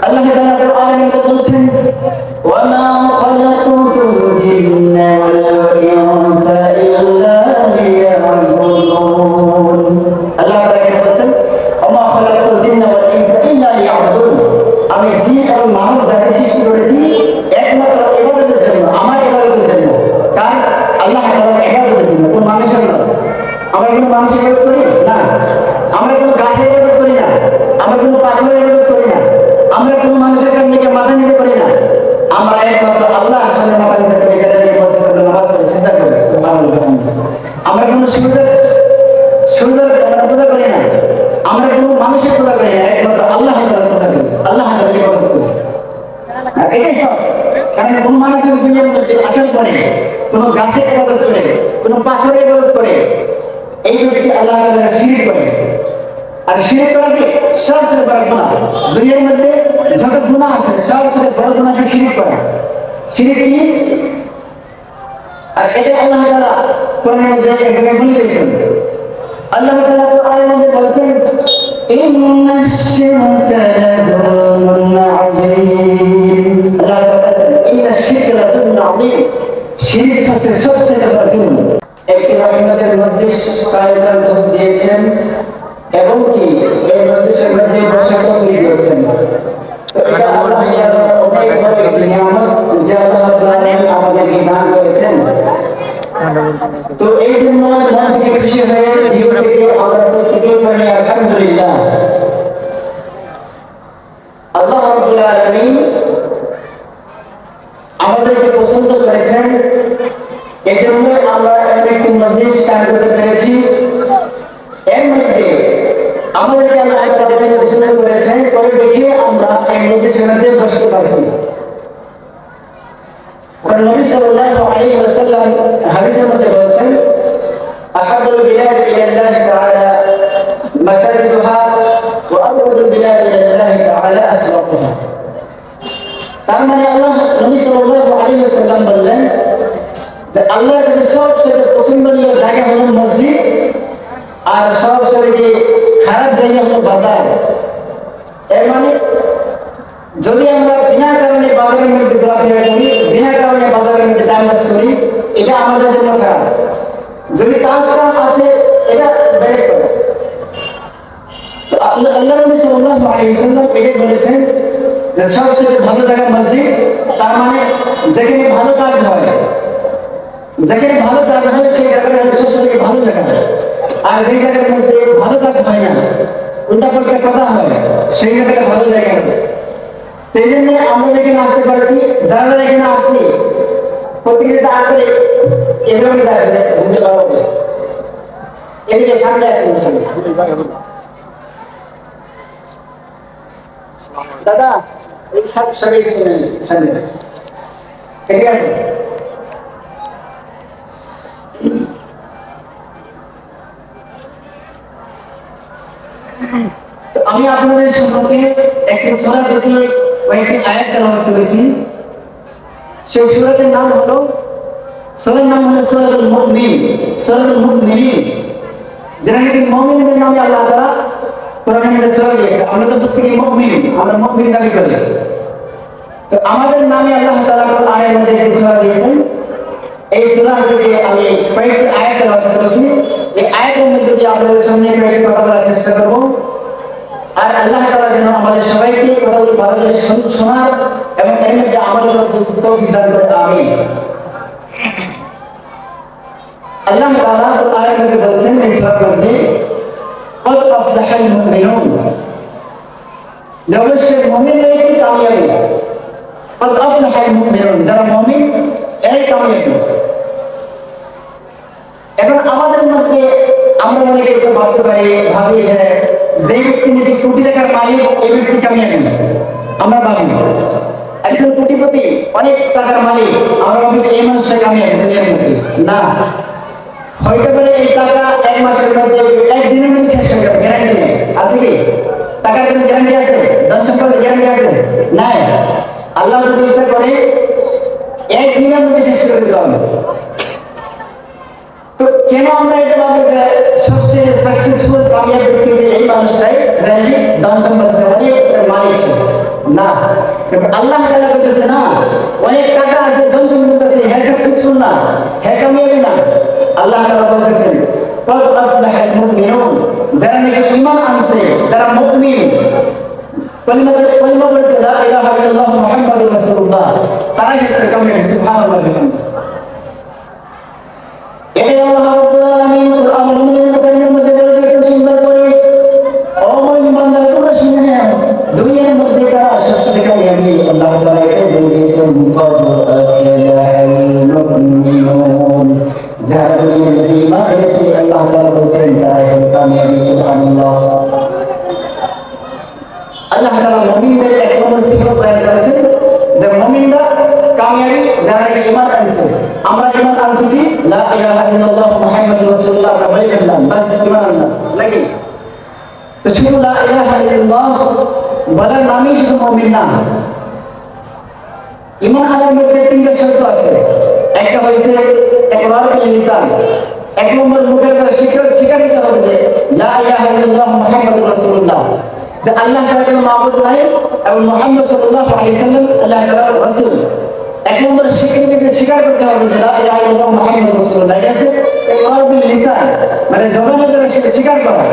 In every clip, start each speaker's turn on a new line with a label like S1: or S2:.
S1: আল্লাহ তাআলা কোরআনে বলছেন ওয়া মা খালাকুতুল জিন্না ওয়াল ইনসা ইল্লা লিয়াবুদুন। আল্লাহ তাআলা বলছেন ওয়া মা খালাকুতুল জিন্না ওয়াল ইনসা ইল্লা লিয়াবুদুন। আমি জিন এবং মানব জাতি সৃষ্টি করেছি একমাত্র ইবাদতের জন্য, আমার ইবাদতের জন্য। কার? আল্লাহ তাআলার ইবাদতের জন্য, কোন মানুষের নয়। আমরা কোনো মানুষের ইবাদত করি না, আমরা কোনো গাছের ইবাদত করি না, আমরা কোনো পাথরের ইবাদত করি না, আমরা কোনো মানুষের সামনে গিয়ে মাথা নিতে করি না। আমরা একমাত্র আল্লাহর সামনে মাথা নিতে করি, যেটা নিয়ে বসে নামাজ পড়ি, সিজদা করি। সুবহানাল্লাহ। আমরা কোনো সূর্যের পূজা করি না, আমরা কোনো মানুষের পূজা করি না, একমাত্র আল্লাহ তাআলার পূজা করি, আল্লাহ তাআলার ইবাদত করি। এটাই তো, কারণ কোন মানুষ যদি দুনিয়ার মধ্যে আসার পরে কোনো গাছের ইবাদত করে, কোনো পাথরের ইবাদত করে, এই ব্যক্তি আল্লাহ তাআলার শিরক করে। আর শিরক করা কি সবচেয়ে বড় গুনাহ। দুনিয়ার মধ্যে যত গুনাহ আছে সবচেয়ে বড় গুনাহ কি শিরক করা। শিরক কি? আর এটা আল্লাহ তাআলা কোরআনের মধ্যে এক জায়গায় বলে দিয়েছেন। আল্লাহ তাআলা কোরআনের মধ্যে বলেছেন ইন্নাশ শিরকা লাযুলমুন আযীম। আল্লাহ তাআলা বলেছেন ইন্নাশ শিরকা লাযুলমুন আযীম। শিরক হচ্ছে সবচেয়ে বড় জুলম। একটি রহমতের মজলিস কায়েদার রূপ দিয়েছেন এবং কি এই মজলিসের মধ্যে বসার তৌফিক দিয়েছেন। তো এটা আল্লাহ তাআলার অনেক বড় একটি নিয়ামত যা আল্লাহ তাআলা আমাদেরকে দান করেছেন। তো এই জন্য মন থেকে খুশি হয়ে দিল থেকে আমরা প্রত্যেকেই বলি আলহামদুলিল্লাহ। আল্লাহ রাব্বুল আলামিন আমাদেরকে পছন্দ করেছেন, এজন্য আমরা একটি মজলিস কায়েম করতে পেরেছি। এর মধ্যে আমাদেরকে আল্লাহ তাআলা পছন্দ করেছেন, করে দেখে আমরা এই মজলিসের মধ্যে বসতে পারছি। কারণ নবী সাল্লাল্লাহু আলাইহি ওয়াসাল্লাম হাদিসের মধ্যে বলেছেন আহাবুল বিলাদ ইলাল্লাহি তাআলা মাসাজিদুহা ওয়া আবগাদুল বিলাদ ইলাল্লাহি তাআলা আসওয়াকুহা। তার মানে আল্লাহ নবী সাল্লাল্লাহু আলাইহি ওয়াসাল্লাম বললেন যে আল্লাহর কাছে সবচেয়ে পছন্দনীয় জায়গা হলো মসজিদ, আর সবচেয়ে খারাপ জায়গা হলো বাজার। এর মানে যদি আমরা বিনা কারণে বাজারের মধ্যে ঘোরাফেরা করি, বিনা কারণে বাজারের মধ্যে টাইম পাস করি, এটা আমাদের জন্য খারাপ। যদি কাজ আছে এটা ব্যারেক করা। তো আল্লাহ নবী সাল্লাল্লাহু আলাইহি ওয়াসাল্লাম এটাই বলেছেন যে সবচেয়ে ভালো জায়গা মসজিদ। তার মানে যেখানে ভালো কাজ হয়, যেখানে ভালো কাজ হয় সেই জায়গাটা সবচেয়ে ভালো জায়গা। আর যে জায়গার মধ্যে ভালো কাজ হয় না, উল্টাপাল্টা কথা হয়, সেই জায়গাটা ভালো জায়গা হবে। সেই জন্য আমরা যেখানে আসতে পারছি, যারা যারা এখানে আসছি প্রত্যেকে তাড়াতাড়ি এভাবে বুঝতে পারবো। এদিকে সামনে আসেন, সামনে দাদা এই সবাই সামনে এদিকে আসুন। আমি আপনাদের সম্পর্কে একটি সূরা থেকে কয়েকটি আয়াত তেলাওয়াত করেছি। সেই সূরাটির নাম হলো সূরাতুল মুমিন, সূরাতুল মুমিনিন। যেটা নাকি মুমিনদের নামে আল্লাহ তাআলা কোরআনের মধ্যে সূরা দিয়েছে। আমরা তো প্রত্যেকেই মুমিন, আমরা মুমিন দাবি করি। তো আমাদের নামে আল্লাহ তাআলা কোরআনের মধ্যে একটি সূরা দিয়েছেন। এই সূরা থেকে আমি কয়েকটি আয়াত তেলাওয়াত করেছি। এই আয়াতের মধ্যে দিয়ে আপনাদের সামনে কয়েকটি কথা বলার চেষ্টা করব। আর আল্লাহ তাআলা যেন আমাদের সবাইকে কথাগুলো ভালো করে শোনার এবং এর মধ্যে আমল করার তৌফিক দান করেন। আমিন। আল্লাহ তাআলা কোরআনের মধ্যে বলেছেন এই সূরার মধ্যে قد أفلح المؤمنون। অবশ্যই মুমিনরাই কি কামিয়াবি। قد أفلح المؤمنون, যারা মুমিন এরাই কামিয়াবি। এখন আমাদের মধ্যে আমরা অনেকে একটু ভাবতে পারি, ভাবি যে যে ব্যক্তি যদি কোটি টাকার মালিক এই ব্যক্তি কামিয়াবি। আমরা ভাবি একজন কোটিপতি অনেক টাকার মালিক, আমরা ভাবি এই মানুষটা কামিয়াবি দুনিয়ার মধ্যে। না, হয়তো পারে এই টাকা এক মাসের মধ্যে, একদিনের মধ্যে শেষ হয়ে যাবে, গ্যারান্টি নেই। আছে কি? টাকার কোনো গ্যারান্টি আছে? ধন সম্পদের গ্যারান্টি আছে? নাই। আল্লাহ যদি ইচ্ছা করে একদিনের মধ্যে শেষ করে দিতে হবে। তো কেন আমরা এটা ভাবি যে সবচেয়ে সাকসেসফুল কামিয়াব ব্যক্তি যে এই মানুষটাই, যে ধন সম্পদ আছে, অনেক মালিক। না, আল্লাহ তাআলা বলতেছে না অনেক টাকা আছে, ধন সম্পদ আছে, হ্যাঁ সাকসেসফুল না, হ্যাঁ কামিয়াবি না। আল্লাহ তাআলা বলতেছেন কদ আফলাহাল মুমিনুন, যারা নাকি ঈমান আনছে, যারা মুমিন, কলিমা বলেছে লা ইলাহা ইল্লাল্লাহ মুহাম্মাদুর রাসূলুল্লাহ, তারাই হচ্ছে কামিয়াবি। সুবহানাল্লাহ। এটাই আল্লাহ রাব্বুল আলামিন কুরআনের মধ্যে বলে দিয়েছেন সুন্দর করে, ও মুমিন বান্দারা তোমরা শুনে নাও, দুনিয়ার মধ্যে কারা সবচেয়ে কামিয়াবি। আল্লাহ তাআলা এটাই বলে দিয়েছেন কদ আফলাহাল মুমিনুন, যারা দুনিয়ার মধ্যে ঈমান এনেছে আল্লাহ তাআলা বলেছেন তারাই হলো কামিয়াবি। সুবহানাল্লাহ। আল্লাহ তাআলা মুমিনদের এক নম্বর সিফাত বয়ান করেছেন যে মুমিনরা কামিয়াবি যারা ঈমান আনছে। আমরা ঈমান আনছি কি লা ইলাহা ইল্লাল্লাহ মুহাম্মাদুর রাসূলুল্লাহ, আমরা বলে ফেললাম, বাস ঈমান আনলাম নাকি? তো শুধু লা ইলাহা ইল্লাল্লাহ বলার নামই শুধু মুমিন না। ঈমান আনার মধ্যে তিনটা শর্ত আছে। একটা হইছে ইকরার বিল লিসান, এক নম্বর মুখের দ্বারা স্বীকার করতে হবে যে লা ইলাহা ইল্লাল্লাহ মুহাম্মাদুর রাসূলুল্লাহ, যে আল্লাহ ছাড়া কোনো মাবুদ নাই এবং মুহাম্মদ সাল্লাল্লাহু আলাইহি সাল্লাম আল্লাহ তাআলার রাসূল। এক নম্বর স্বীকার করতে হবে যে লা ইলাহা ইল্লাল্লাহ মুহাম্মাদুর রাসূলুল্লাহ, এটা আছে ইকরার বিল লিসান, মানে জবানের দ্বারা স্বীকার করা।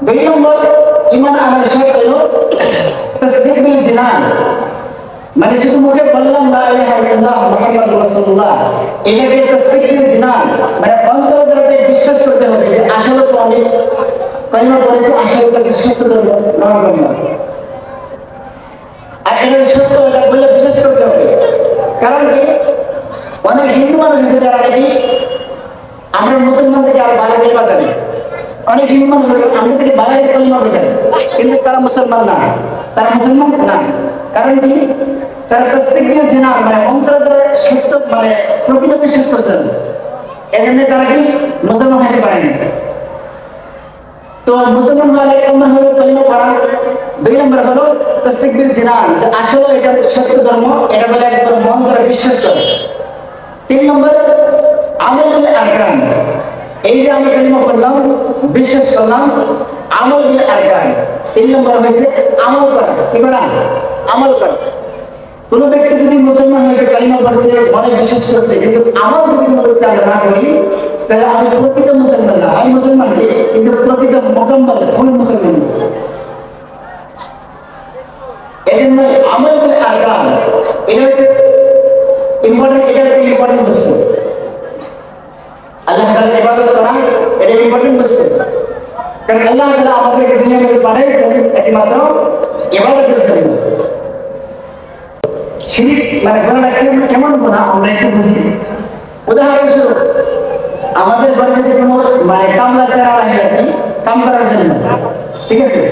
S1: দুই নম্বর ঈমান আনার শর্ত হলো তাসদীক বিল জিনান, মানে শুধু মুখে বললাম লা ইলাহা ইল্লাল্লাহ মুহাম্মাদুর রাসূলুল্লাহ, এটাকে তাসদীক বিল জিনান, মানে অন্তর দ্বারা বিশ্বাস করতে হবে যে আসলে তো আমি কলিমা বলেছি, আসলে তো সত্য ধর্ম গ্রহণ করলাম। আর এটা সত্য, এটা বলে বিশ্বাস করতে হবে। কারণ কি অনেক হিন্দু মানুষ আছে যারা নাকি আমরা মুসলমান থেকে আরো বাইরে বাজারে, অনেক হিন্দু মানুষ আছে আমাদের থেকে বাইরে কলিমা বলে কিন্তু তারা মুসলমান না, তারা মুসলমান না। কারণ কি তারা তাসদীক বিল জিনান, মানে অন্তর দ্বারা সত্য মানে প্রকৃত বিশ্বাস করছেন, এজন্য তারা কি মুসলমান হতে পারেনি। তো মুসলমান হলে এক নম্বর হলো কলিমা পড়া, দুই নম্বর হলো তাসদীক বিল জিনান, যে আসলে এটা সত্য ধর্ম, এটা বলে একবার মন দ্বারা বিশ্বাস করে। তিন নম্বর আমল বিল আরকান, এই যে আমি কলিমা পড়লাম, বিশ্বাস করলাম, আমল বিল আরকান। তিন নম্বর হয়েছে আমল করা, কি করা? আমল করা। কোন ব্যক্তি যদি মুসলমান হয়েছে, কালিমা পড়ছে, মনে বিশ্বাস করছে, কিন্তু আমল যদি কোনো ব্যক্তি আমরা না করি, তাহলে আমি প্রকৃত মুসলমান না। আমি মুসলমান কিন্তু প্রকৃত মোকাম্মল ফুল মুসলমান। এজন্য আমল বলে আরকান, এটা হচ্ছে ইম্পর্টেন্ট, এটা হচ্ছে ইম্পর্টেন্ট বস্তু। আল্লাহ তাআলার ইবাদত করা এটা ইম্পর্টেন্ট বস্তু, কারণ আল্লাহ তাআলা আমাদেরকে দুনিয়াতে পাঠাইছেন একমাত্র ইবাদতের জন্য। শিরিক মানে গুনাহটা কেমন গুনাহ আমরা একটু বুঝি। উদাহরণস্বরূপ আমাদের বাড়িতে কোনো মানে কামলা সেরা লাগে আর কি, কাম করার জন্য, ঠিক আছে?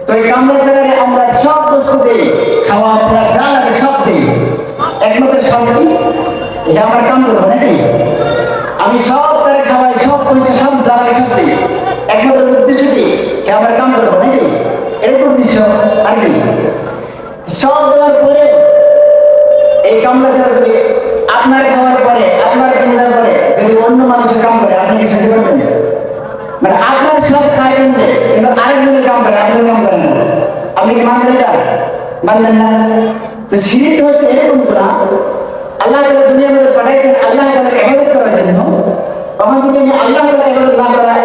S1: তো এই কামলা সেরারে আমরা সব বস্তু দিই, খাওয়া পড়া যা লাগে সব দিই, একমাত্র শান্তি এটা আমার কাম করবো নাকি? আমি সব তারে খাওয়াই, সব পয়সা সব যা লাগে সব দিই, একমাত্র উদ্দেশ্য কি আমার কাম করবো নাকি? এরকম উদ্দেশ্য আর কি? সব দেওয়ার পরে এই কামলা সেরা যদি আপনার খাওয়ার পরে, আপনার কেনার পরে যদি অন্য মানুষের কাম করে, আপনি কি সাহায্য করবেন? মানে আপনার সব খাইবেন কিন্তু আরেকজনের কাম করে, আপনি কাম করেন না, আপনি কি মানবেন? এটা মানবেন না। তো শিরিক হচ্ছে এরকম গুনাহ, আল্লাহ তাআলা দুনিয়ার মধ্যে পাঠাইছেন আল্লাহ তাআলার ইবাদত করার জন্য। তখন যদি আমি আল্লাহ তাআলার ইবাদত না করাই,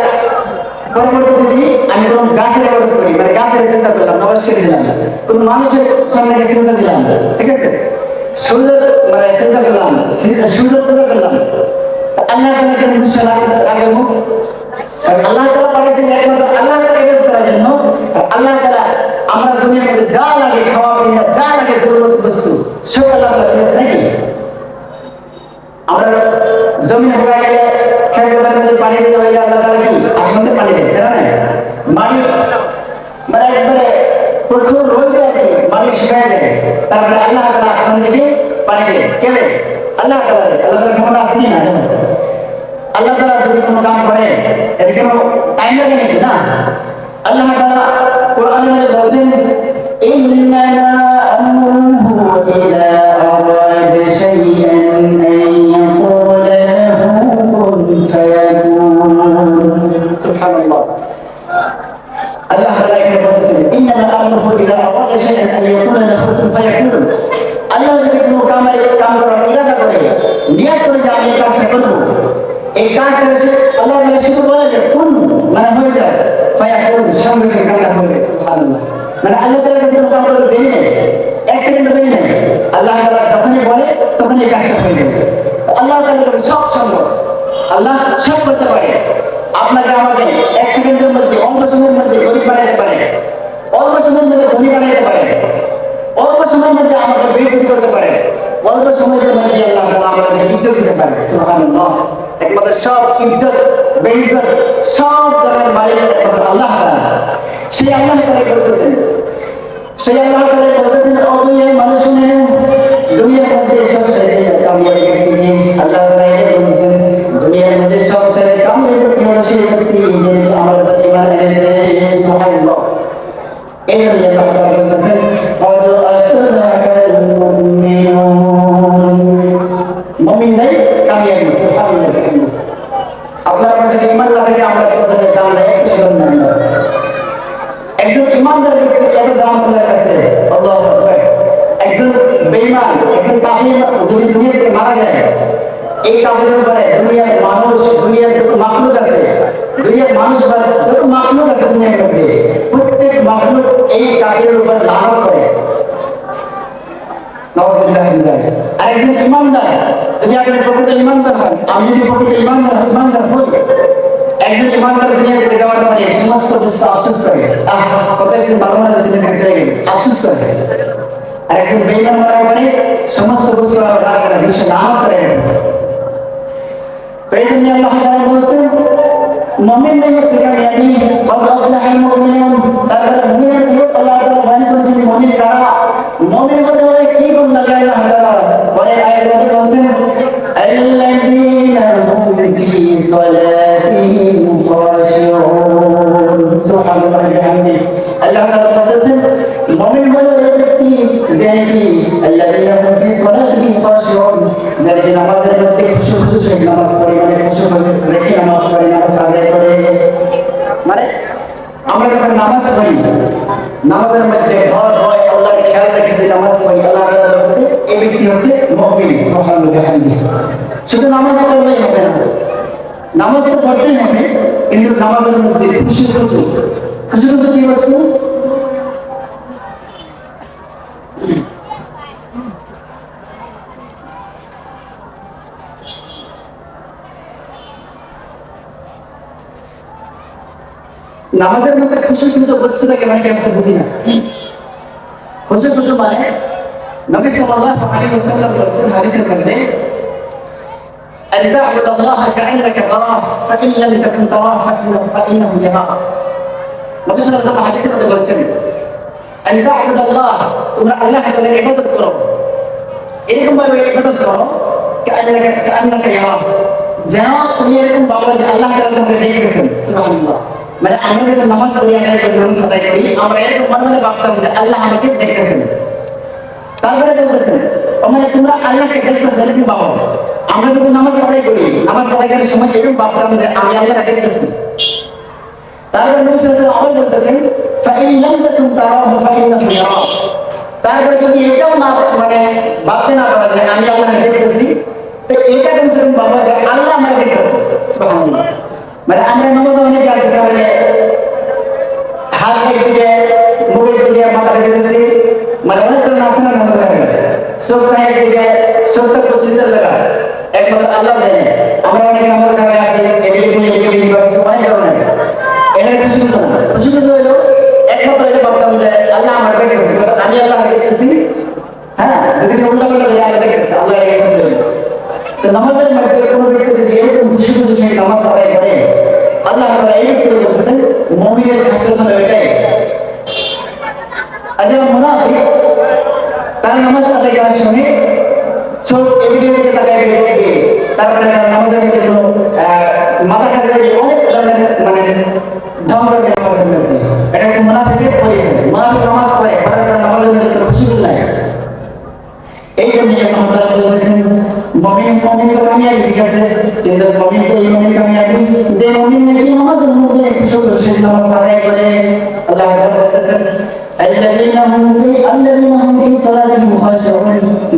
S1: পরবর্তী যদি আমি কোনো গাছের ইবাদত করি, মানে গাছের চিন্তা করলাম, নমস্কার দিলাম, কোন মানুষের সামনে গিয়ে চিন্তা দিলাম, ঠিক আছে, সূর্য মানে চিন্তা করলাম, সূর্য পূজা করলাম, আল্লাহ তাআলা কেন খুশি রাখবেন? কারণ আল্লাহ তাআলা পাঠাইছেন একমাত্র আল্লাহ তাআলার ইবাদত করার জন্য। আর আল্লাহ তাআলা আমরা দুনিয়ার মধ্যে যা লাগে, খাওয়া পড়া যা লাগে, জরুরত বস্তু সব আল্লাহ তাআলা দিয়েছেন নাকি? আমরা জমিন হয়ে গেলে খেতের মধ্যে পানি দিতে হইলে আল্লাহ তাআলা কি আসমান থেকে পানি দেন, তাই না? মাটি মানে একবারে প্রখর রোদে আর কি মাটি শুকায় যায়, তারপরে আল্লাহ তাআলা আসমান থেকে পানি দেন। কে দেয়? আল্লাহ তাআলা দেয়। আল্লাহ তাআলা ক্ষমতা আছে কি না? আল্লাহ তাআলা যদি কোনো কাম করে এর কোনো টাইম লাগে নাকি? না। আল্লাহ তাআলা কোরআনে মধ্যে বলেছেন ইন্নামা আমরুহু ইযা আরাদা শাইআন আন ইয়াকুলা লাহু কুন ফায়াকুন। সুবহানাল্লাহ। আল্লাহ তাআলা এখানে বলেছেন ইন্নামা আমরুহু ইযা আরাদা শাইআন আন ইয়াকুলা আল্লাহ সব করতে পারে। আপনাকে আমাকে 1 সেকেন্ডের মধ্যে, অল্প সময়ের মধ্যে গরিব বানাইতে পারে, অল্প সময়ের মধ্যে ধনী বানাইতে পারে, অল্প সময়ের মধ্যে আমাকে বেইজ্জত করতে পারে, অল্প সময়ের মধ্যে আল্লাহ তাআলা আমাদেরকে ইজ্জত দিতে পারে। সুবহানাল্লাহ। একমাত্র সব ইজ্জত বেইজ্জত সব ধরনের মালিক একমাত্র আল্লাহ তাআলা। সেই আল্লাহ তাআলা বলতেছেন, সেই আল্লাহ তাআলা বলতেছেন, ও দুনিয়ার মানুষ শুনে, দুনিয়ার মধ্যে সবচেয়ে কামিয়াব ব্যক্তি আল্লাহ তাআলা বলছেন, দুনিয়ার মধ্যে সবচেয়ে কামিয়াব ব্যক্তি হলো সেই ব্যক্তি যে আমার উপর ঈমান এনেছে। সুবহানাল্লাহ। এই জন্য আল্লাহ তাআলা বলতেছেন, قد أفلح المؤمنون। মুমিনরাই কামিয়াব। সুবহানাল্লাহ। আপনার কাছে ঈমান না থাকে আমরা কোথায় দাম নাই, সেরকম না। একজন ইমানদার ব্যক্তির এত দাম আল্লাহর কাছে। আল্লাহু আকবার। একজন বেঈমান, একজন কাফির যদি দুনিয়া থেকে মারা যায়, এই কাফিরের উপরে দুনিয়ার মানুষ, দুনিয়ার যত মাখলুক আছে, দুনিয়ার মানুষ বা যত মাখলুক আছে দুনিয়ার মধ্যে, প্রত্যেক মাখলুক এই কাফিরের উপর লানত করে। নাউযুবিল্লাহি মিন যালিক। আর একজন ইমানদার, যদি আপনি প্রকৃত ইমানদার হন, আমি যদি প্রকৃত ইমানদার হই, একজন ইমানদার দুনিয়া থেকে যাওয়ার পরে সমস্ত বস্তু আফসোস করে, কত একজন ভালো মানুষ দুনিয়া থেকে চলে গেল, আফসোস করে। আর একজন বেঈমান মারার পরে সমস্ত বস্তু রাগ করে, বিশ্ব লানত করে। তো এই জন্য আল্লাহ তাআলা বলছেন, মুমিনরাই হচ্ছে কামিয়াবি। قد أفلح المؤمنون। তারপরে মুমিনের সিফাত আল্লাহ তাআলা বয়ান করেছেন। মুমিন কারা? মুমিন হতে হলে কি গুণ লাগে আল্লাহ তাআলা পরে আয়াতে বলছেন, আল্লাযীনা হুম ফি সালাতিহিম খাশিউন। সুবহানাল্লাহি ওয়া বিহামদিহি। আল্লাহ তাআলা বলছেন, মুমিন হলো এই ব্যক্তি যে কি আল্লাযীনা হুম ফি সালাতিহিম খাশিউন, যারা নামাজের মধ্যে খুশু সহিত নামাজ পড়ে, মানে খুশু রেখে নামাজ পড়ে, নামাজ আদায় করে। মানে আমরা যখন নামাজ পড়ি, নামাজের মধ্যে ভয় ভয় আল্লাহর খেয়াল রেখে যে নামাজ পড়ি, আল্লাহ তাআলা বলেছে এই ব্যক্তি হচ্ছে মুমিন। সুবহানাল্লাহ ওয়া বিহামদিহি। শুধু নামাজ পড়লেই হবে না, নামাজ তো পড়তেই হবে, কিন্তু নামাজের মধ্যে খুশু কি বস্তু? নামাজের মধ্যে খুশু বস্তুটাকে মানে কেমন বুঝি না। খুশু মানে নবী সাল্লাল্লাহু আলাইহি ওয়াসাল্লাম বলেছেন হাদিসের মধ্যে, أن تعبد الله كأنك تراه فإن لم تكن تراه فإنه يراك। নবী সাল্লাল্লাহু আলাইহি ওয়াসাল্লাম হাদিসের মধ্যে বলেছেন, أن تعبد الله, তোমরা আল্লাহ তাআলার ইবাদত করো, এরকম ভাবে ইবাদত করো كأنك يراك, যেন তুমি এরকম ভাবো যে আল্লাহ তাআলা তোমাকে দেখতেছেন। সুবহানাল্লাহ। মানে আমরা যখন নামাজ পড়ি, নামাজ আদায় করি, আমরা এরকম মনে ভাবতাম যে আল্লাহ আমাকে দেখতেছেন। তারপরে বলতেছেন, মানে তোমরা আল্লাহকে দেখতেছো এরকম ভাবো। আমরা যদি নামাজ আদায় করি, নামাজ আদায় করার সময় এরকম ভাবতাম যে আমি আল্লাহকে দেখতেছি। তারপরে নবী সাল্লাল্লাহু আলাইহি ওয়াসাল্লাম আবার বলতেছেন, فإن لم تكن تراه فإنه يراك। তারপরে যদি এটাও না মানে ভাবতে না পারা যায় আমি আল্লাহকে দেখতেছি, তো এটা কমসে কম ভাবা যায় আল্লাহ আমাকে দেখতেছে। সুবহানাল্লাহ। মানে আমরা নামাজ অনেকে আছে তাহলে হাত একদিকে, মুখের দিকে, মাথা দিতেছি, মানে অনেক ধরনের আছে না নামাজ, চোখটা একদিকে, চোখটা প্রসিদ্ধের জায়গা একমাত্র আল্লাহ জানে। আমরা অনেকে নামাজ কামে আছি, এদিকে অনেক ধরনের, এটা খুশি বুঝো না। খুশি বুঝো হইলো একমাত্র এটা ভাবতাম যে আল্লাহ আমার দেখতেছি, আমি আল্লাহকে দেখতেছি। হ্যাঁ, যদি উল্টা করলে আল্লাহ দেখতেছে, আল্লাহ এই সব দেবে। তো নামাজের মধ্যে কোনো ব্যক্তি যদি এরকম খুশি খুশি সেই নামাজ আদায় করে, আল্লাহ তাআলা এই ব্যক্তিকে বলতেছেন মুমিনের খাসলত হলো এটাই। আর যারা মুনাফিক, তার নামাজ আদায় করার সময় চোখ এদিকে তাকায় দেখবে, তারপরে তার নামাজের মধ্যে কোনো মাথা কাজে অনেক ধরনের মানে ঢং করবে নামাজের মধ্যে। এটা হচ্ছে মুনাফিকের পরিচয়। মুনাফিক নামাজ পড়ে, তার নামাজের মধ্যে কোনো খুশি নাই। এই জন্য আল্লাহ তাআলা বলেছেন মুমিন তো কামিয়াবি, ঠিক আছে, কিন্তু মুমিন তো এই মুমিন কামিয়াবি যে মুমিন নাকি নামাজের মধ্যে খুশু খুশি নামাজ আদায় করে। আল্লাহ তাআলা বলেছেন, আল্লাযীনা হুম ফি সালাতিহিম খাশিউন,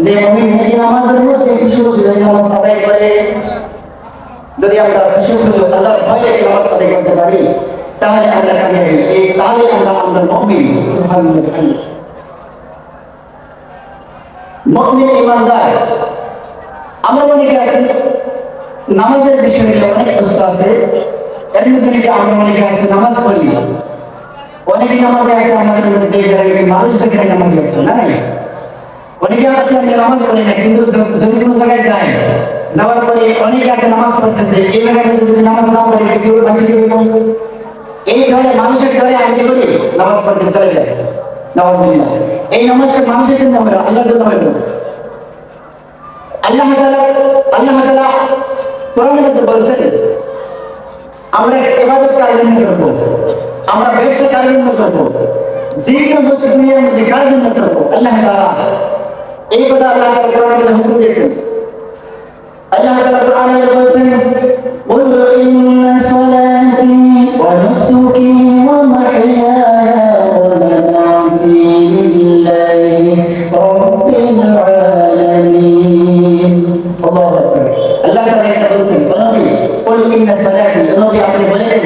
S1: যে মুমিন নাকি নামাজের মধ্যে খুশু খুশি নামাজ আদায় করে। যদি আমরা খুশু খুশি আল্লাহর ভয়ে নামাজ আদায় করতে পারি, তাহলে আমরা কামিয়াবি, তাহলে আমরা মুমিন। সুবহানাল্লাহ। মুমিন ইমানদার। আমরা অনেকে আছি নামাজের বিষয়ে অনেক প্রশ্ন আছে। এর মধ্যে থেকে আমরা অনেকে আছে নামাজ পড়ি, অনেকে নামাজে আছে আমাদের মধ্যে যারা মানুষ থেকে নামাজে আছে না নাই, অনেকে আছে আমরা নামাজ পড়ি না, কিন্তু যদি কোনো জায়গায় যাই, যাওয়ার পরে অনেকে আছে নামাজ পড়তেছে, এই জায়গায় যদি নামাজ না পড়ে কেউ পাশে কেউ এই ধরে মানুষের ধরে আমি কি করি নামাজ পড়তে চলে যায়। নামাজুল্লাহ, এই নামাজটা মানুষের জন্য হয়, আল্লাহর জন্য হয়। আল্লাহ তাআলা কোরআনের মধ্যে বলছেন আমরা ইবাদত কার জন্য করব, আমরা ব্যবসা কার জন্য করব, যে কোনো বস্তু দুনিয়ার মধ্যে কার জন্য করব, আল্লাহ তাআলা এই কথা আল্লাহ তাআলা কোরআনের মধ্যে হুকুম দিয়েছেন। আল্লাহ তাআলা কোরআনে বলছেন কুল ইন্না সলাতি ওয়া নুসুকি ওয়া মাহইয়ায়া ওয়া মামাতি লিল্লাহি রাব্বিল আলামিন। আল্লাহু আকবার। আল্লাহ তাআলা এটা বলছেন, নবী কুল ইন্না সলাতি, নবী আপনি বলে দেন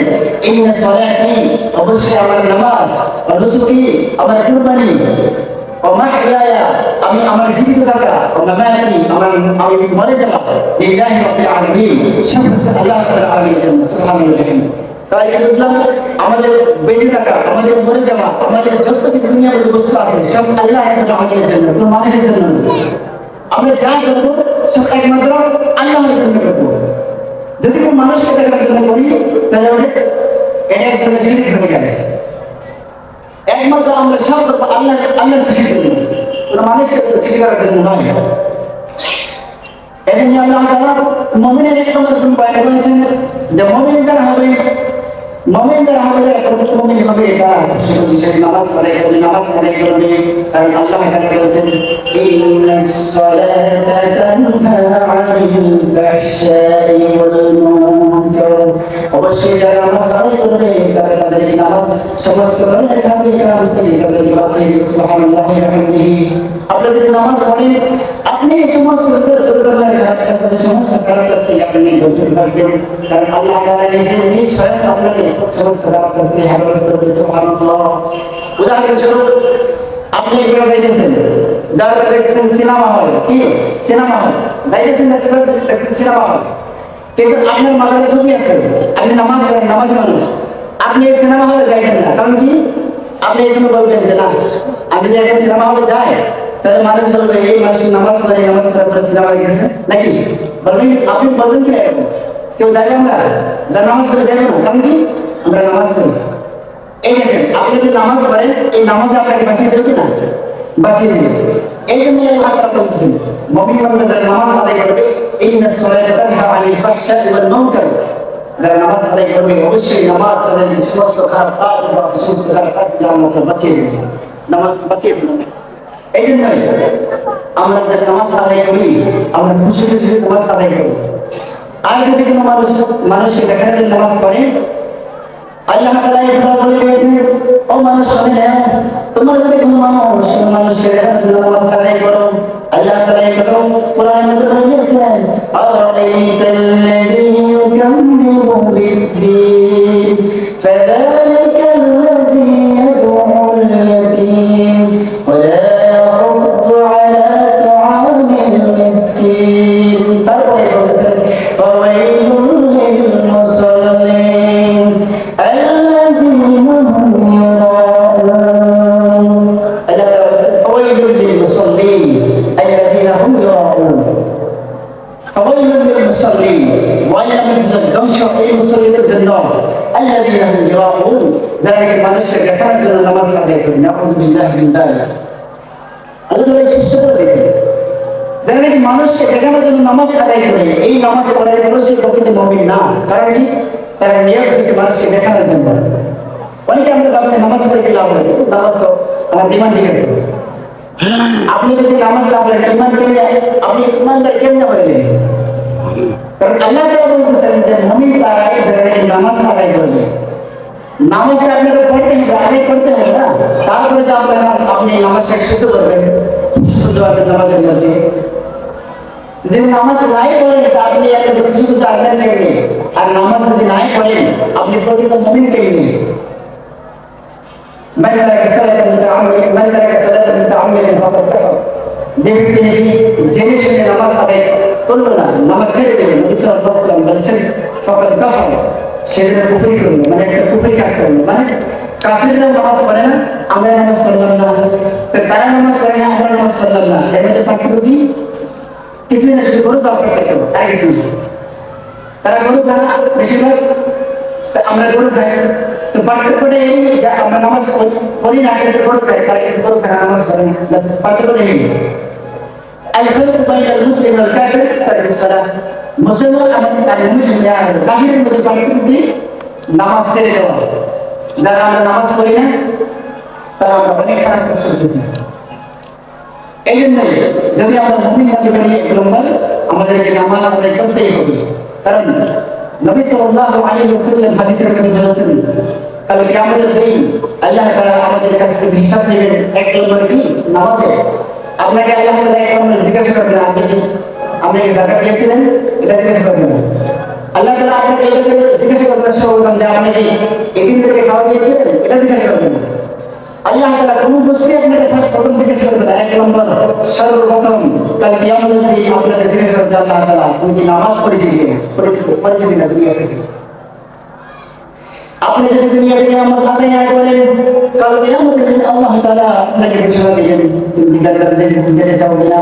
S1: ইন্না সলাতি, অবশ্যই আমার নামাজ, ওয়া নুসুকি আমার কুরবানি, ও মাহইয়ায়া আমি আমার জীবিত থাকা, ও মামাতি আমি মরে যাওয়া, লিল্লাহি রাব্বিল আলামিন, সব হচ্ছে আল্লাহ রাব্বিল আলামিনের জন্য। সুবহানাল্লাহ। তাই কি বুঝলাম, আমাদের বেঁচে থাকা, আমাদের মরে যাওয়া, আমাদের যত কিছু দুনিয়ার মধ্যে বস্তু আছে সব আল্লাহ রাব্বিল আলামিনের জন্য, কোনো মানুষের জন্য না। আমরা যা করব সব একমাত্র আল্লাহর জন্য করব। যদি কোনো মানুষকে দেখার জন্য করি তাহলে এটা একটা শিরক হয়ে যাবে। একমাত্র আমরা সব আল্লাহর খুশির জন্য, কোনো মানুষকে খুশি করার জন্য নয়। এজন্য আল্লাহ তাআলা মুমিনের এক নম্বর গুণ বয়ান করেছেন যে মুমিন যারা হবে মুমিন হবে এটা শুধু বিষয় নামাজ আদায় করবে, কারণ আল্লাহ তাআলা বলেছেন ইন্নাস সালাতা তানহা আনিল ফাহশাই ওয়াল মুনকার, অবশ্যই যারা নামাজ আদায় করবে তারা তাদের নামাজ সমস্ত ধরনের খারাপি কাজ থেকে তাদেরকে বাঁচিয়ে দিবে। সুবহানাল্লাহি ওয়া বিহামদিহি। আপনি যদি নামাজ পড়েন আপনি সমস্ত ধরনের সমস্ত খারাপ কাজ থেকে আপনি বঞ্চিত থাকবেন, কারণ আল্লাহ তাআলা নিজ স্বয়ং আপনাকে সমস্ত খারাপ কাজ থেকে হেফাজত করবে। সুবহানাল্লাহ। উদাহরণস্বরূপ আপনি একটা যাইতেছেন, যার দেখছেন সিনেমা হল, কি সিনেমা হল যাইতেছেন না, দেখছেন সিনেমা হল, কিন্তু আপনার মাথায় টুপি আছে, আপনি নামাজ পড়েন, নামাজ মানুষ, আপনি এই সিনেমা হলে যাইবেন না। কারণ কি, আপনি এই সময় বলবেন যে না, আমি যদি একটা সিনেমা হলে যাই তাহলে মানুষ বলবে এই মানুষটি নামাজ পড়ার পরে সিনেমা দেখেছে নাকি, বলবেন, আপনি বলবেন কি না এরকম? কেউ যাবে আমরা যা নামাজ পড়ে যাবে না, কারণ কি আমরা নামাজ পড়ি। এই দেখেন আপনি যে নামাজ পড়েন এই নামাজে আপনাকে বাঁচিয়ে দেবে কিনা, বাঁচিয়ে দেবে। এই জন্য আল্লাহ তাআলা বলছেন মুমিন বান্দা যারা নামাজ আদায় করবে ইন্নাস সালাতা তানহা আনিল ফাহশাই ওয়াল মুনকার, যারা নামাজ আদায় করবে অবশ্যই নামাজ আদায় সমস্ত খারাপ কাজ বা সমস্ত খারাপ কাজ থেকে আল্লাহ তাআলা বাঁচিয়ে দেবে, নামাজ বাঁচিয়ে দেবে। এই জন্যই আমরা যারা নামাজ আদায় করি আমরা খুশি খুশি নামাজ আদায় করি। আর যদি কোনো মানুষকে দেখার জন্য নামাজ পড়ে, আল্লাহ তাআলা এই কথা বলে দিয়েছেন, ও মানুষ শুনে নাও, তোমরা যদি কোনো মানুষকে দেখার জন্য নামাজ আদায় করো, আল্লাহ তাআলা এই কথা কোরআনের মধ্যে বলে দিয়েছেন, আরাআইতাল্লাযী ইউকাযযিবু বিদ্দীন ফাযালিকাল্লাযী ইয়াদউল ইয়াতীম ওয়া লা ইয়াহুদ্দু আলা তুআমিল মিসকিন। তারপরে বলেছেন ফাওয়াইলুল লিল মুসাল্লিন আল্লাযীনা হুম ইউরাউন। আল্লাহ তাআলা ফাওয়াইলুল লিল মুসাল্লিন আল্লাযীনা হুম ইউরাউন। ফাওয়াইলুল লিল মুসাল্লিন, ওয়াইলুন ধ্বংস এই মুসাল্লিদের জন্য, আল্লাযীনা হুম ইউরাউন, যারা মানুষকে দেখানোর জন্য নামাজ আদায় করে। নাউযু বিল্লাহি মিন যালিক। আল্লাহ তাআলা সৃষ্টি করে দিয়েছেন যারা নাকি মানুষকে দেখানোর জন্য নামাজ আদায় করে, এই নামাজ পড়ার পরে সে প্রকৃত মুমিন না। কারণ কি, তারা নিয়ত হয়েছে মানুষকে দেখানোর জন্য। অনেকে আমরা ভাবতে নামাজ পড়ে কি লাভ হবে, নামাজ তো আমার ডিমান্ড ঠিক আছে। আপনি যদি নামাজ না পড়েন ইমান কেমনে, আপনি ইমানদার কেমনে হইলেন? কারণ আল্লাহ তাআলা বলতেছেন যে মুমিন তারাই যারা নাকি নামাজ আদায় করবে। নামাজটা আপনাকে পড়তে হবে, আদায় করতে হবে না, তারপরে তো আপনি নামাজটা শুদ্ধ করবেন, শুদ্ধ হবে নামাজের মধ্যে। যদি নামাজ নাই পড়েন তা আপনি একটা কিছু কিছু আদায় নেবেন, আর নামাজ যদি নাই পড়েন আপনি প্রকৃত মুমিন কেমনে? মান তারাকা সালাতান মুতাআম্মিদান ফাকাদ কাফার, যে ব্যক্তি নাকি জেনে শুনে নামাজ আদায় করলো না, নামাজ ছেড়ে দিল, নবী সাল্লাল্লাহু আলাইহি ওয়াসাল্লাম বলেছেন ফাকাদ কাফার, সে কুফরি করলো, মানে একটা কুফরি কাজ করলো। মানে কাফিররা নামাজ পড়ে না, আমরা নামাজ পড়লাম না, তো তারা নামাজ পড়ে না, আমরা নামাজ পড়লাম না, এর মধ্যে পার্থক্য কি? কিছুই না, শুধু গরু খাওয়ার পার্থক্য, আর কিছু না। তারা গরু খায় না বেশিরভাগ, আমরা গরু খাই, তো পার্থক্যটা এই যে আমরা নামাজ পড়ি না কিন্তু গরু খাই, তারা কিন্তু গরু খায় নামাজ পড়ে না, বাস পার্থক্যটা এই। الفرق بين المسلم والكافر ترك الصلاة। মুসলমান আর মুমিন আর কাফিরের মধ্যে পার্থক্য কি? নামাজ ছেড়ে দেওয়া। যারা আমরা নামাজ পড়ি না তারা আমরা অনেক খারাপ কাজ করতেছি। এই জন্যই যদি আমরা মুমিন দাবি করি এক নম্বর, আমাদেরকে নামাজ আদায় করতেই হবে। কারণ নবী সাল্লাল্লাহু আলাইহি ওয়াসাল্লাম হাদিসের মধ্যে বলেছেন কাল কিয়ামতের দিন আল্লাহ তাআলা আমাদের কাছ থেকে হিসাব নেবেন। এক নম্বর কি? নামাজে। আপনাকে আল্লাহ তাআলা এক নম্বর জিজ্ঞাসা করবেন, আপনি কি যাকাত দিয়েছিলেন? এটা জিজ্ঞাসা করবেন। আল্লাহ তাআলা আপনাকে এটা জিজ্ঞাসা করবেন সর্বপ্রথম যে আপনি কি এদিন থেকে খাওয়া দিয়েছিলেন? এটা জিজ্ঞাসা করবেন। আল্লাহ তাআলা কোন বস্তু আপনাকে প্রথম জিজ্ঞাসা করবেন? এক নম্বর সর্বপ্রথম কাল কিয়ামতের দিন আপনাকে জিজ্ঞাসা করবেন আল্লাহ তাআলা তুমি কি নামাজ পড়েছি কিনা দুনিয়া থেকে। আপনি যদি দুনিয়া থেকে নামাজ আদায় না করেন, কাল কিয়ামতের দিন আল্লাহ তাআলা আপনাকে ঘোষণা দিবেন তুমি জান্নাতে যেতে চাও কিনা।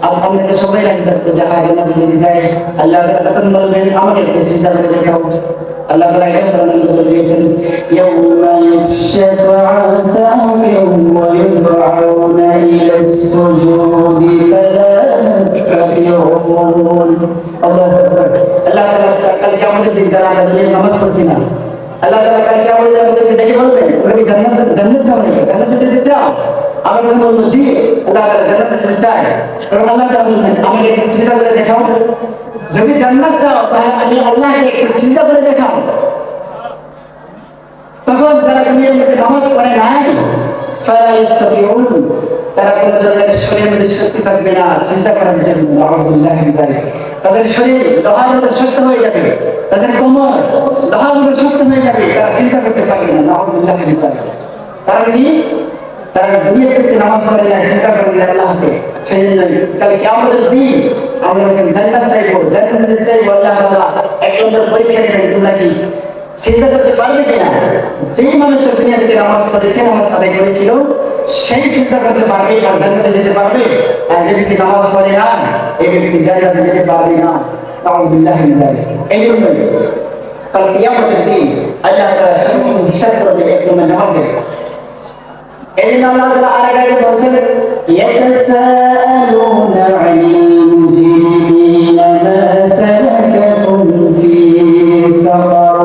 S1: আমরা তো সবাই রাজি থাকবো যে হ্যাঁ জান্নাতে যেতে চাই। আল্লাহ তাআলা তখন বলবেন আমাকে একটু সিজদা করে দেখাও। আল্লাহ তাআলা এটা বলে দিয়েছেন ইয়াউমা ইউকশাফু আন সাওমিন ওয়া ইউদআউনা ইলাস সুজুদি ফালা ইস্তাতিউন। আল্লাহু আকবার। আল্লাহ তাআলা কাল কিয়ামতের দিন যারা আমরা দুনিয়ায় নামাজ পড়ছি না, আল্লাহ তাআলা কাল কিয়ামতের দিন আমাদেরকে ডেকে বলবেন তোমরা কি জান্নাত চাও নাকি? জান্নাতে যেতে চাও? আমরা যখন বলবো জি, আল্লাহ তাআলা জান্নাতে যেতে চায়, তখন আল্লাহ তাআলা বলবেন আমাকে একটু সিজদা করে দেখাও। যদি জান্নাত চাও তাহলে আমি আল্লাহকে একটু সিজদা করে দেখাও। তখন যারা দুনিয়ার মধ্যে নামাজ পড়ে নাই ফালা ইস্তাতিউন, তারা কোনো ধরনের শরীরের মধ্যে শক্তি থাকবে না সিজদা করার জন্য। নাউযুবিল্লাহি মিন যালিক। তাদের শরীর লোহার মতো শক্ত হয়ে যাবে, তাদের কোমর লোহার মতো শক্ত হয়ে যাবে, তারা সিজদা করতে পারবে না। নাউযুবিল্লাহি মিন যালিক। কারণ কি? তারা দুনিয়া থেকে নামাজ পড়ে না, সিজদা করে না আল্লাহকে। সেই জন্য কাল কিয়ামতের দিন আমরা যখন জান্নাত চাইবো, জান্নাতে চাইবো, আল্লাহ তাআলা এক নম্বর পরীক্ষা নেবেন তোমরা কি সিজদা করতে পারবে কিনা। যেই মানুষটা দুনিয়া থেকে নামাজ পড়েছে, নামাজ আদায় করেছিল, সেই সিজদা করতে পারবে আর জান্নাতে যেতে পারবে। আর যে ব্যক্তি নামাজ পড়ে না এই ব্যক্তি জান্নাতে যেতে পারবে না। নাউযুবিল্লাহি মিন যালিক। এই জন্যই কাল কিয়ামতের দিন আল্লাহ তাআলা সর্বপ্রথম হিসাব করবে এক নম্বর নামাজের। এই জন্য আল্লাহ তাআলা আরেক আয়াতে বলছেন ইয়াতাসাআলুনা আনিল মুজরিমিনা মা সালাকাকুম ফি সাকার।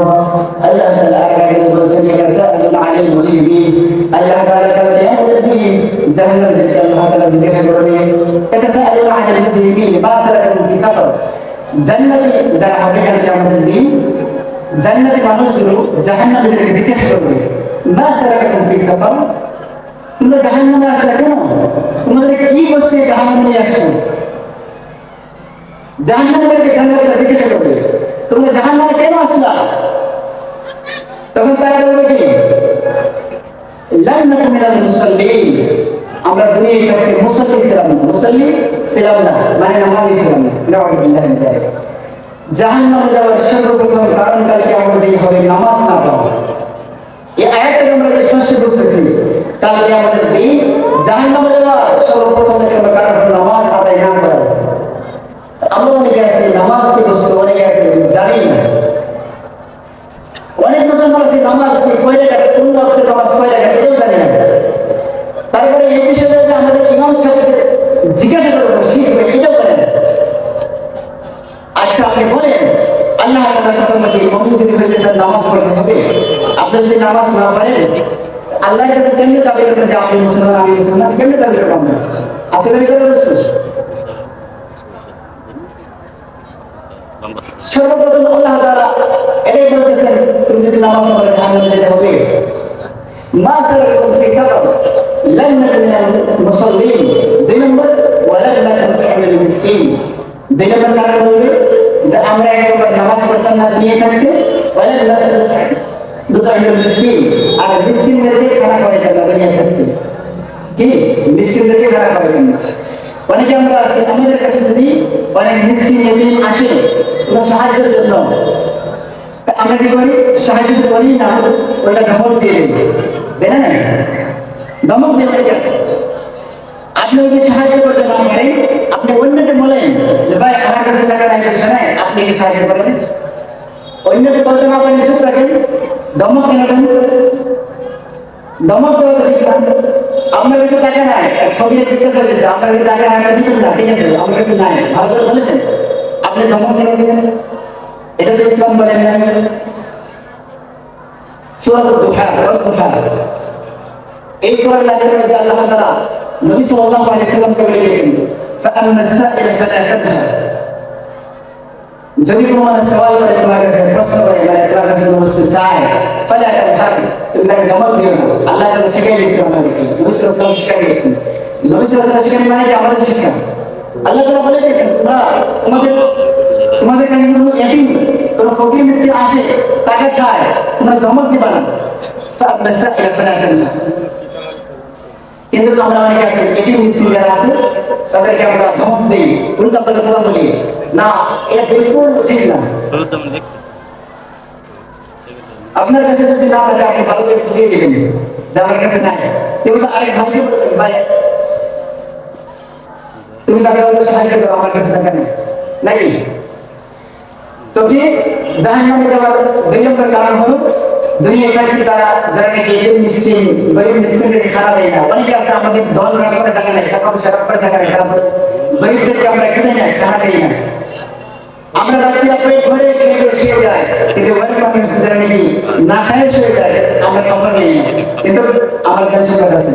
S1: আল্লাহ তাআলা আরেক আয়াতে বলছেন ইয়াতাসাআলুনা আনিল মুজরিমিন। আল্লাহ তাআলা কাল কিয়ামতের দিন জাহান্নামীদেরকে আল্লাহ তাআলা জিজ্ঞাসা করবে ইয়াতাসাআলুনা আনিল মুজরিমিন মা সালাকাকুম ফি সাকার। জান্নাতি যারা হবে কাল কিয়ামতের দিন, জান্নাতি মানুষগুলো জাহান্নামীদেরকে জিজ্ঞাসা করবে মা সালাকাকুম ফি সাকার, তোমরা জাহান্নামে আসলে কেন? তোমাদের কি বস্তু জাহান্নামে নিয়ে আসলো? জাহান্নামীদেরকে জান্নাতীরা জিজ্ঞাসা করবে তোমরা জাহান্নামে কেন আসলা? তখন তারা বলবে কি লাম নাকু মিনাল মুসাল্লিন, আমরা দুনিয়ায় থাকতে মুসাল্লি ছিলাম না, মানে নামাজি ছিলাম না। নাউযুবিল্লাহি মিন যালিক। জাহান্নামে যাওয়ার সর্বপ্রথম কারণ কাল কিয়ামতের দিন হবে নামাজ না পড়া। এই আয়াতে আমরা স্পষ্ট বুঝতেছি কাল কিয়ামতের দিন জাহান্নামে যাওয়ার সর্বপ্রথম একটা কারণ হলো নামাজ আদায় না করা। আমরা অনেকে আছি নামাজ কি বস্তু, অনেকে আছে জানি না। অনেক মুসলমান আছে নামাজ কি কয় রাকাত, কোন ওয়াক্তে নামাজ কয় রাকাত এটাও জানি না। তারপরে এই বিষয়ে যে আমাদের ইমাম সাহেবকে জিজ্ঞাসা করবো শিখবে এটাও জানেন। আচ্ছা আপনি বলেন আল্লাহ তাআলার কথা মতে মুমিন যদি হইতে চান নামাজ পড়তে হবে, আপনি যদি নামাজ না পড়েন আল্লাহর কাছে কেমনে দাবি করবেন যে আপনি মুসলমান আমি মুসলমান? কেমনে দাবি করবেন? আমরা আজকে দাবি করবো সর্বপ্রথম আল্লাহ তাআলা এটাই বলতেছেন তুমি যদি নামাজ পড়ে জাহান্নামে যেতে হবে। মা সালাকাকুম ফি সাকার লাম নাকু মিনাল মুসাল্লিন। দুই নম্বর ওয়ালাম নাকু নুত'ইমুল মিসকিন। দুই নম্বর কারণ বলবে যে আমরা একবার নামাজ পড়তাম না দুনিয়া থাকতে, ওয়ালাম নাকু নুত'ইমুল মিসকিন, আর মিসকিনদেরকে খানা খাওয়াইতাম না দুনিয়া থাকতে। কি মিসকিনদেরকে খানা খাওয়াইতাম না। অনেকে আমরা আছি, আমাদের কাছে যদি অনেক মিসকিন এতিম আসে কোনো সাহায্যের জন্য, আমরা কি করি? সাহায্য তো করি না, ওটা ধমক দিয়ে দিই, তাই না? ধমক দিয়ে অনেকে আছে। আপনি যদি সাহায্য করতে না পারেন, আপনি অন্যকে বলেন যে ভাই আমার কাছে টাকা নাই, পয়সা নাই, আপনি কি সাহায্য করেন? অন্যকে বলতে না পারেন, চুপ থাকেন, ধমক কেন দেন? ধমক দেওয়া ঠিক না। আপনার কাছে টাকা নাই, সঙ্গে দিতে চলেছে, আপনার কাছে টাকা নাই, দিবেন না, ঠিক আছে, আমার কাছে নাই, ভালো করে বলে দেন, আপনি ধমক কেন দিবেন? এটা তো ইসলাম বলেন না। সূরা দুহা, এই সূরার লাস্টের মধ্যে আল্লাহ তাআলা নবী সাল্লাল্লাহু আলাইহি ওয়াসাল্লামকে বলে দিয়েছেন, ফাআম্মা সাইল ফালা তাদহা, যদি কোনো মানুষ সওয়াল করে, তোমার কাছে প্রশ্ন করে, মানে তোমার কাছে কোনো বস্তু চায়, ফালা তাদহা, তুমি তাকে ধমক দিও না। আল্লাহ তাআলা শিখিয়ে দিয়েছেন আমাদেরকে, নবী সাল্লাল্লাহু আলাইহি ওয়াসাল্লাম শিখিয়ে দিয়েছেন। নবী সাল্লাল্লাহু আলাইহি ওয়াসাল্লাম মানে কি আমাদের শিক্ষা। আল্লাহ তাআলা বলে দিয়েছেন, তোমরা তোমাদের কাছে কোনো এতিম, কোনো ফকির মিসকিন আসে, টাকা চায়, তোমরা ধমক দিবা না। ফাআম্মা সাইল ফালা তাদহা। কিন্তু আমরা অনেকে আছি, এতিম মিসকিন যারা আছে তাদেরকে আমরা ধমক দিই, উল্টা পাল্টা কথা বলি, না এটা বিলকুল ঠিক না। আপনার কাছে যদি না থাকে, আপনি ভালো করে বুঝিয়ে দিবেন যে আমার কাছে নাই, কিন্তু আরেক ভাইকে বলবেন, ভাই তুমি তাকে সাহায্য করো, আমার কাছে টাকা নেই, নাকি? তো কি জাহান্নামে যাওয়ার 2 নম্বর কারণ হলো দুনিয়ায় থাকতে তারা যারা নাকি এতিম মিসকিন, গরিব মিসকিনদেরকে খানা দেয় না। অনেকে আছে আমাদের ধন রাখার জায়গা নেই, টাকা পয়সা রাখার জায়গা নেই, তারপর গরিবদেরকে আমরা খেতে না, খানা দেই না। আমরা রাত্রে পেট ভরে খেয়ে শুয়ে যাই, কিন্তু গরিব মানুষ যারা নাকি না খায় শুয়ে যায়, আমরা খবর নেই, কিন্তু আমার কাছে টাকা আছে।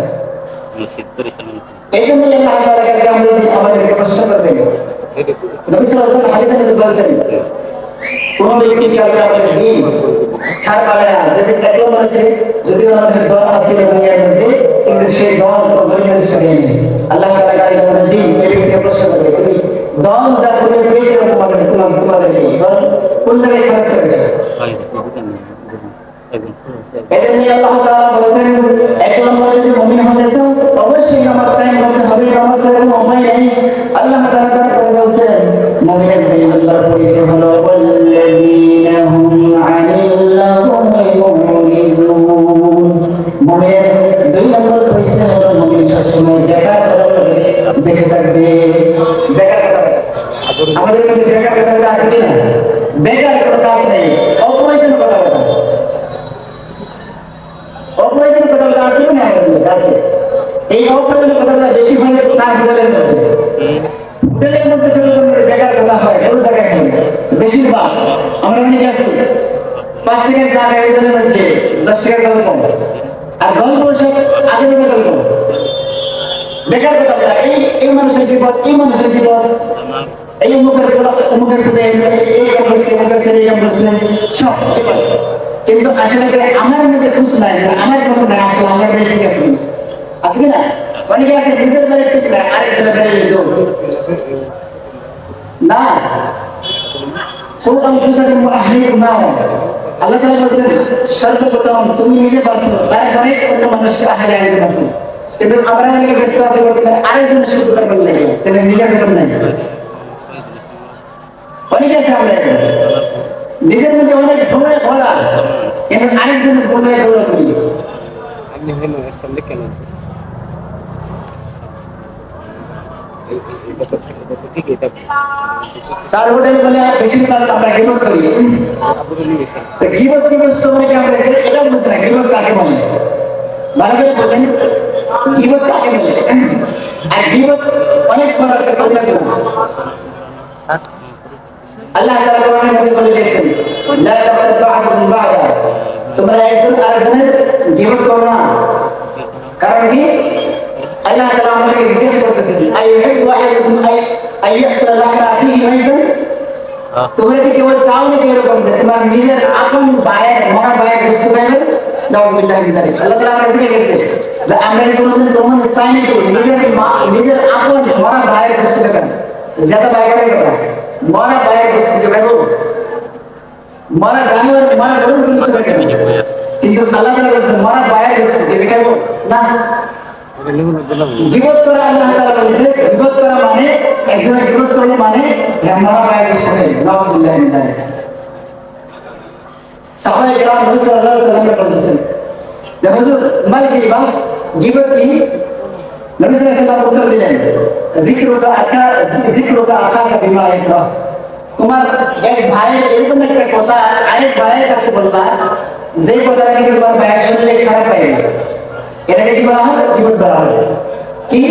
S1: এই জন্যই আল্লাহ তাআলা আমাদেরকে প্রশ্ন করবেন। নবী সাল্লাল্লাহু আলাইহি ওয়াসাল্লাম বলেছেন, কোন ব্যক্তি কিয়ামতের দিন ছাড় পাবে না, যে ব্যক্তি একলা বলেছে যদি আমাদের দল আছে দুনিয়ার মধ্যে, কিন্তু সেই দল কোনো গরিব মানুষকে দেয়নি। আল্লাহ তাআলা কিয়ামতের দিন এই ব্যক্তিকে প্রশ্ন করবে, তুমি দল যা করে দিয়েছো তোমাদেরকে দল কোন জায়গায় খরচ করেছো? এদের নিয়ে আল্লাহ তাআলা বলেছেন, এক নম্বরে যদি মুমিন হতে চাও অবশ্যই নামাজ কায়েম করতে হবে, নামাজ ছাড়া কোনো উপায় নেই। আল্লাহ তাআলা বলেছেন মুমিনের 2 নম্বর পরিচয় হলো ওয়াল্লাযীনা হুম আনিল লাগুই মুরিদুন। মুমিনের 2 নম্বর পরিচয় হলো মুমিন সবসময় বেকার কথা থেকে বেঁচে থাকবে। বেকার কথা, আমাদের মধ্যে বেকার কথা আছে কিনা? বেকার কোনো কাজ নেই, অপ্রয়োজনীয় কথা বলা, অপ্রয়োজনীয় কথাগুলো আছে না আমাদের কাছে। এই অপ্রয়োজনীয় কথাগুলো বেশি হয় সার হোটেলের মধ্যে। হোটেলের মধ্যে যখন বেকার কথা হয়, কোন জায়গায় হয় বেশিরভাগ আমরা অনেকে আছি 5 টাকার চা খাই হোটেলের মধ্যে, 10 টাকার গল্প, আর গল্প সব আজেবাজে গল্প, বেকার কথা বলা। এই মানুষের বিপদ, এই মানুষের বিপদ, এই অমুকের প্রতি এই কাম করছে, অমুকের ছেলে এই কাম করছে, সব। কিন্তু আসলে আমার মধ্যে খুশ নাই, আমার কোনো নাই, আসলে আমার বাড়ি ঠিক আছে কিনা, আছে কিনা? অনেকে আছে নিজের বাড়ি ঠিক না, আরেকজনের বাড়ি না। আল্লাহ তাআলা বলছেন সর্বপ্রথম তুমি নিজে বাঁচো, তারপরে অন্য মানুষকে আহারে আনতে বাঁচো। কিন্তু আমরা অনেকে ব্যস্ত আছি বলতে পারে আরেকজনের শুধু করবেন লাগে, তাহলে নিজের করবেন নাই। অনেকে আছে আমরা নিজের মধ্যে অনেক ভয় ভরা, কিন্তু আরেকজনের ভয় ভরা করি। স্যার হোটেল বলে বেশিরভাগ আমরা গিবত করি। গিবত কি বস্তু মানে কি আমরা এটা বুঝতে না, গিবত কাকে বলে ভালো করে বোঝেন, গিবত কাকে বলে। আর গিবত অনেক বড় একটা কবিরা গুনাহ। আল্লাহ তাআলা কোরআনের মধ্যে বলে দিয়েছেন, লা তাকতুবু বা'দুকুম বা'দা, তোমরা একজন আরেকজনের গিবত করো না। কারণ কি আল্লাহ তাআলা আমাদেরকে জিজ্ঞাসা করতেছেন, আইয়ুহিব্বু আহাদুকুম আইয়াকুলা লাহমা আখিহি মাইতান, তোমরা কি কেবল চাও নাকি এরকম যে তোমার নিজের আপন ভাইয়ের মরা ভাইয়ের গোশত খাবে? নাউযুবিল্লাহি মিন যালিক। আল্লাহ তাআলা আমাদের শিখিয়ে গেছে যে আমরা কোনোদিন প্রমাণ চাই নাকি নিজের আপন মরা ভাইয়ের গোশত খাবেন। যেটা ভাইয়ের কথা, মরা ভাইয়ের গোশত খাবো, মরা জানোয়ার মরা গরুর গোশত খাবো, কিন্তু আল্লাহ তাআলা বলেছেন মরা ভাইয়ের গোশত খাবো না। গীবত করা আল্লাহ তাআলা বলেছে, গীবত করা নবী সাল্লাল্লাহু আলাইহি ওয়াসাল্লাম বলতেছেন যে হুজুর মাল গিবা গিবত কি? নবী সাল্লাল্লাহু আলাইহি ওয়াসাল্লাম উত্তর দিলেন যিকরুকা আখাকা বিমা ইয়াকরা, তোমার এক ভাইয়ের এরকম একটা কথা আরেক ভাইয়ের কাছে বললা যে কথাটা কি তোমার ভাইয়ের শুনলে খারাপ পাইবে, এটাকে কি বলা হয়? গিবত বলা হয়। কি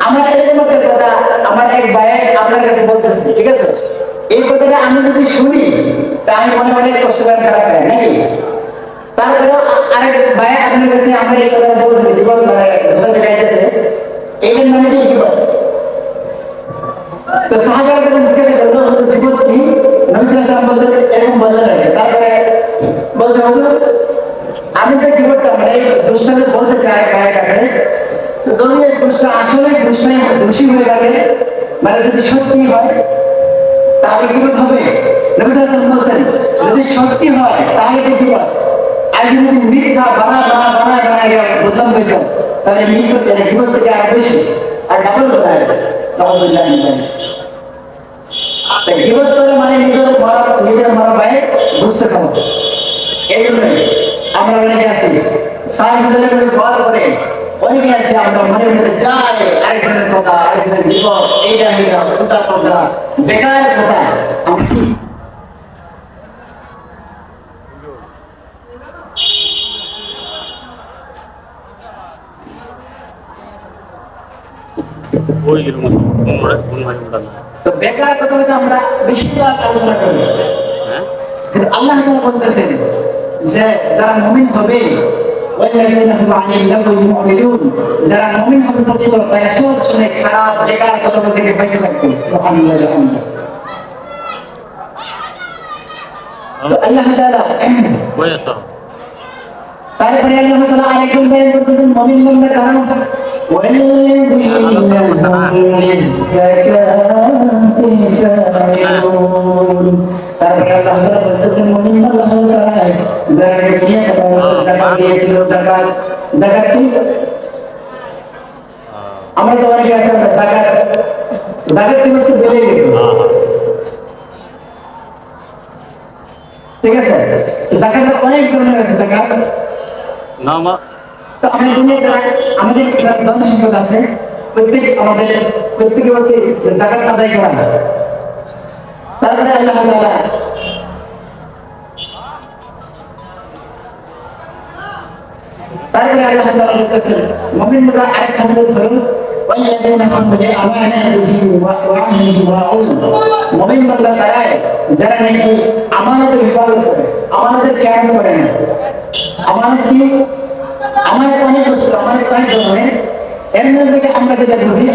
S1: আমার এরকম একটা কথা আমার এক ভাই আপনার কাছে বলতেছে, ঠিক আছে, এই কথাটা আমি যদি শুনি তা আমি মনে মনে কষ্ট করে খারাপ পাই নাকি? তারপরে আরেক ভাই আপনার কাছে আমার এই কথাটা বলতেছে, জীবন মানে বুঝাতে চাইতেছে, এটার নাম কি গিবত? তো সাহাবারা যখন জিজ্ঞাসা করলো গিবত কি, নবী সাল্লাল্লাহু আলাইহি ওয়াসাল্লাম বলছেন এরকম বললেন না। তারপরে বলছে হুজুর আমি যে গিবতটা মানে এই দোষটা যে বলতেছে আরেক ভাইয়ের কাছে, যদি এই দোষটা আসলে দোষী হয়ে থাকে, মানে যদি সত্যি হয় তাহলে গিবত হবে। নবী সাল্লাল্লাহু আলাইহি ওয়াসাল্লাম বলছেন যদি সত্যি হয় তাহলে তো গিবত, আর যদি মিথ্যা বানায় বদনাম হয়েছে তাহলে গিবত থেকে আরো বেশি আর ডাবল বানায় তাহলে গিবত করে মানে নিজের মরা ভাই বুঝতে পারবো। এই জন্যই আমরা অনেকে আছি সাহেবদের বল করে, অনেকে আছে আমরা মনের মধ্যে যাই আরেকজনের কথা আরেকজনের বিপদ এইটা উল্টা পাল্টা বেকার কথা তো বেকার কথা বলতে আমরা বেশি আলোচনা করি। আল্লাহ বলতেছেন যে যারা মুমিন হবে যারা মুমিন হবে প্রকৃত তারা সব সময় খারাপ বেকার কথা থেকে বেঁচে থাকবে। তো আল্লাহ তাআলা তারপরে আল্লাহ তাআলা আরেকজন বয়ান করতেছেন মুমিন বান্দা কারণ তারপরে আল্লাহ তাআলা বলতেছেন মুমিন বান্দা যারা দুনিয়াতে যাকাত দিয়েছিল, যাকাত কি আমরা তো অনেকে আছে যাকাত কি বস্তু বেড়ে গেছে, ঠিক আছে, যাকাতের অনেক ধরনের আছে যাকাত নামা। তো আমি দুনিয়াতে আমাদের ধন সম্পদ আছে, প্রত্যেকে বলছে যাকাত আদায় করা। তারপরে আল্লাহ তাআলা বলতেছেন মুমিন বান্দা আরেক খাসিয়ত হলো ওয়াল্লাযীনা হুম বিআমানাতিহিম ওয়া আহদিহিম রাউন। মুমিন বান্দা তারাই যারা নাকি আমানতের হিফাজত করে, আমানতের খেয়াল করে না। আমানত কি? আমানত অনেক বস্তু, আমানত অনেক ধরনের। এর মধ্যে আমরা যেটা বুঝি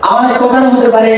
S1: আমানত প্রধান হতে পারে